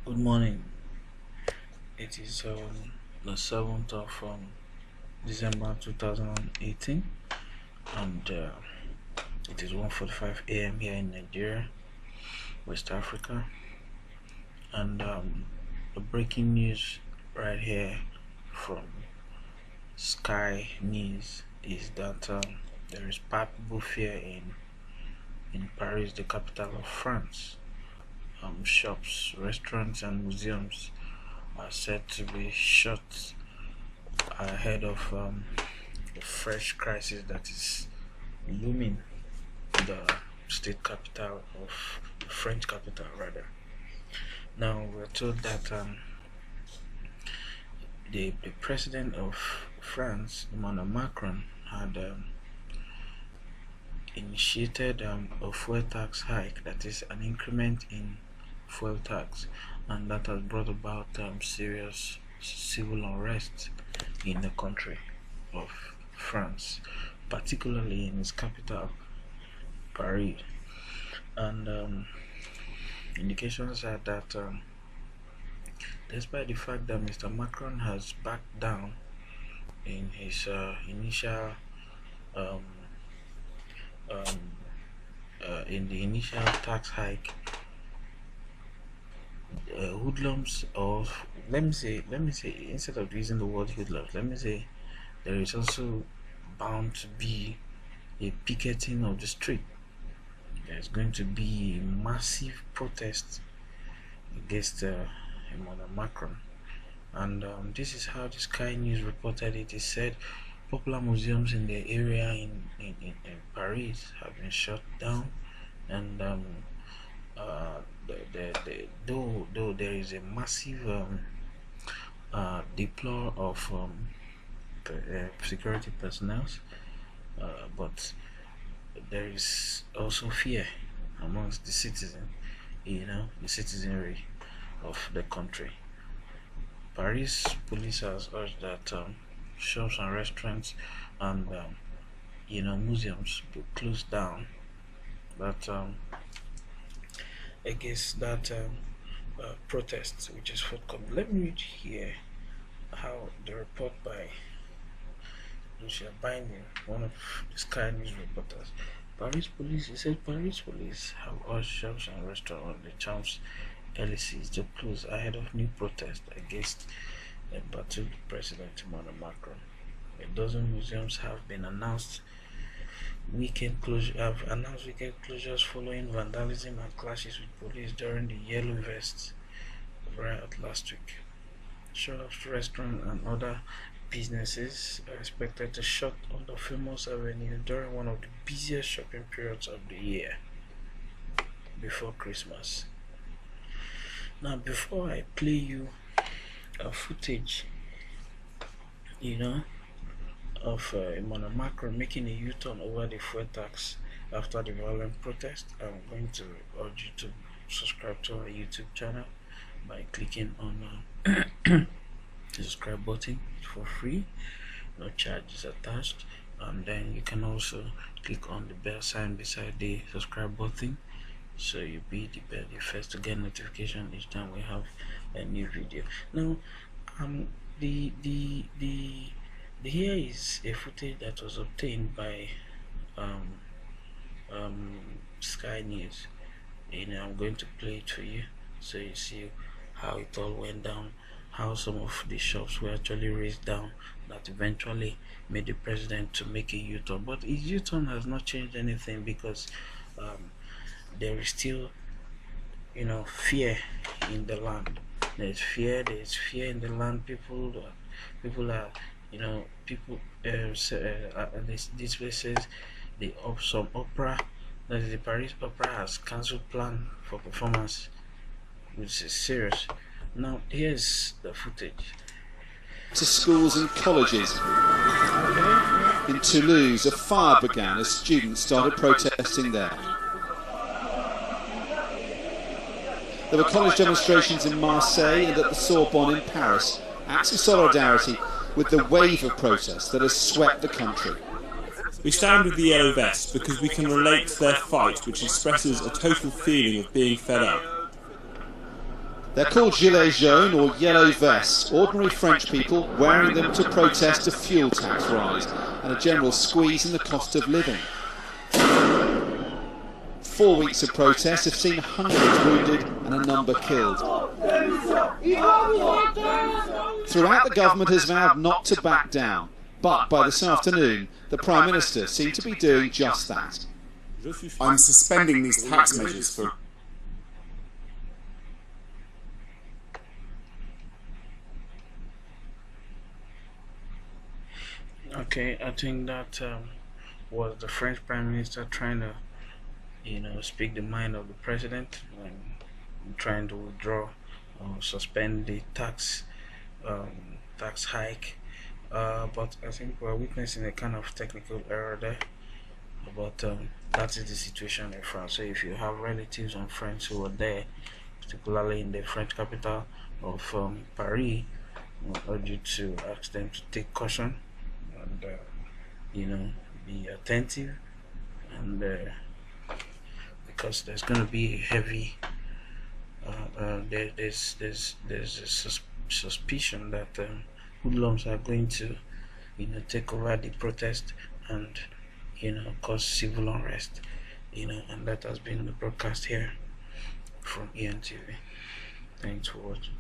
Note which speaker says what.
Speaker 1: Good morning. It is the 7th of December 2018, and it is 1:45 a.m. here in Nigeria, West Africa. And the breaking news right here from Sky News is that there is palpable fear in Paris, the capital of France. Shops, restaurants, and museums are said to be shut ahead of the fresh crisis that is looming in the state capital of the French capital, rather. Now we're told that the president of France, Emmanuel Macron, had initiated a fuel tax hike, that is an increment in fuel tax, and that has brought about serious civil unrest in the country of France, particularly in its capital, Paris. And indications are that despite the fact that Mr. Macron has backed down in his initial um, um, in the initial tax hike, hoodlums, or let me say instead of using the word hoodlums, let me say there is also bound to be a picketing of the street. There's going to be a massive protest against Emmanuel Macron, and this is how the Sky News reported it. It said popular museums in the area in Paris have been shut down, and though there is a massive deploy of security personnel, but there is also fear amongst the citizen, the citizenry of the country. Paris police has urged that shops and restaurants and museums be closed down. But against that protest which is forthcoming. Let me read here how the report by Lucia Binding, one of the Sky News reporters. Paris police have urged shops and restaurants on the Champs-Elysees to close ahead of new protests against the embattled President Emmanuel Macron. A dozen museums have announced weekend closures following vandalism and clashes with police during the Yellow Vest riot last week. Shops, restaurants, and other businesses are expected to shut on the famous avenue during one of the busiest shopping periods of the year before Christmas. Now, before I play you a footage, of Emmanuel Macron making a U-turn over the fuel tax after the violent protest, I'm going to urge you to subscribe to our YouTube channel by clicking on the subscribe button for free. No charges attached, and then you can also click on the bell sign beside the subscribe button, so you'll be the first to get notification each time we have a new video. Now, here is a footage that was obtained by Sky News. I'm going to play it for you so you see how it all went down, how some of the shops were actually raised down, that eventually made the president to make a U-turn. But his U-turn has not changed anything, because there is still fear in the land. There's fear in the land. People are these places, some opera, that is the Paris Opera, has cancelled plan for performance, which is serious. Now here's the footage.
Speaker 2: To schools and colleges. In Toulouse, a fire began as students started protesting there. There were college demonstrations in Marseille and at the Sorbonne in Paris, acts of solidarity with the wave of protests that has swept the country.
Speaker 3: We stand with the Yellow Vests because we can relate to their fight, which expresses a total feeling of being fed up.
Speaker 2: They're called gilets jaunes or yellow vests, ordinary French people wearing them to protest a fuel tax rise and a general squeeze in the cost of living. 4 weeks of protests have seen hundreds wounded and a number killed. Throughout, the government has vowed not to back down, but by this afternoon the Prime Minister seemed to be doing just that.
Speaker 3: I'm suspending these tax measures for...
Speaker 1: Okay, I think that was the French Prime Minister trying to, speak the mind of the president and trying to withdraw or suspend the tax hike. But I think we're witnessing a kind of technical error there. But that is the situation in France. So if you have relatives and friends who are there, particularly in the French capital of Paris, I urge you to ask them to take caution and be attentive, and because there's going to be a heavy there's a suspicion that hoodlums are going to take over the protest and cause civil unrest, and that has been the broadcast here from ENTV. Thanks for watching.